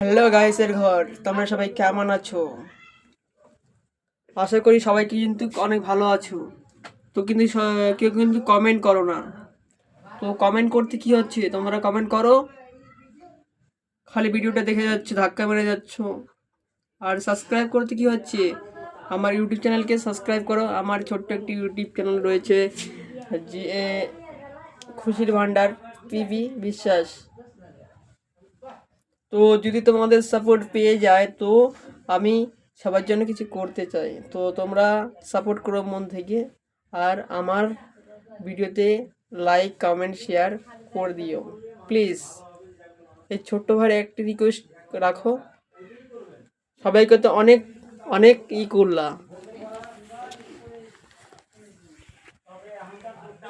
Hello গাইসের ঘর, তোমরা সবাই কেমন আছো? আশা করি সবাই কিন্তু অনেক ভালো আছো। তো কিন্তু কেউ কিন্তু কমেন্ট করো না। তো কমেন্ট করতে কি হচ্ছে? তোমরা কমেন্ট করো, খালি ভিডিওটা দেখে যাচ্ছে, ধাক্কা মেরে যাচ্ছ। আর সাবস্ক্রাইব করতে কি হচ্ছে? আমার ইউটিউব চ্যানেলকে সাবস্ক্রাইব করো। আমার ছোট্ট একটি ইউটিউব চ্যানেল রয়েছে, যে খুশির ভান্ডার পিবি বিশ্বাস। তো যদি তোমাদের সাপোর্ট পেয়ে যায় তো আমি সবার জন্য কিছু করতে চাই। তো তোমরা সাপোর্ট করো মন থেকে, আর আমার ভিডিওতে লাইক কমেন্ট শেয়ার করে দিও প্লিজ। এই ছোট্ট ভাইয়ের একটি রিকোয়েস্ট রাখো। সবাইকে তো অনেক অনেক করলা,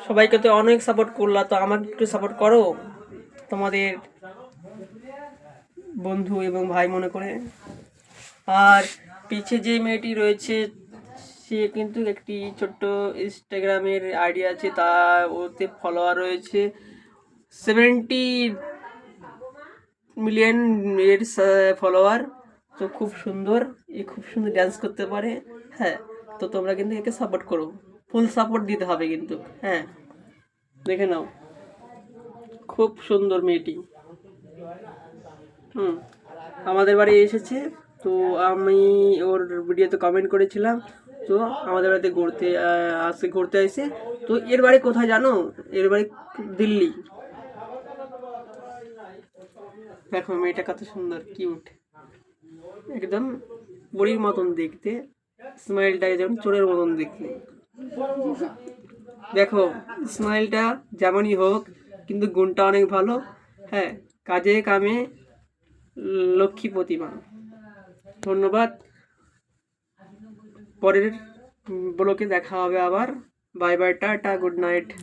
সবাইকে তো অনেক সাপোর্ট করলা, তো আমাকে একটু সাপোর্ট করো তোমাদের বন্ধু এবং ভাই মনে করে। আর পিছে যে মেয়েটি রয়েছে সে কিন্তু একটি ছোট্ট ইনস্টাগ্রামের আইডি আছে, তা ওতে ফলোয়ার রয়েছে 70 মিলিয়ন এর ফলোয়ার। তো খুব সুন্দর, খুব সুন্দর ডান্স করতে পারে। হ্যাঁ, তো তোমরা কিন্তু একে সাপোর্ট করো, ফুল সাপোর্ট দিতে হবে কিন্তু। হ্যাঁ, দেখে নাও, খুব সুন্দর মেয়েটি। আমাদের বাড়ি এসেছে, তো আমি ওর ভিডিওতে কমেন্ট করেছিলাম। তো আমাদের বাড়িতে ঘুরতে আসে। তো এর বাড়ি কোথায় জানো? এর বাড়ি দিল্লি। দেখো মেয়েটা কত সুন্দর, কিউট, একদম বুড়ির মতন দেখতে, স্মাইলটা যেমন চোরের মতন দেখতে। দেখো স্মাইলটা যেমনই হোক, কিন্তু গুণটা অনেক ভালো। হ্যাঁ, কাজে কামে লক্ষ্মী প্রতিমা। ধন্যবাদ। পরের ব্লকে দেখা হবে আবার। Bye bye, tata, good night.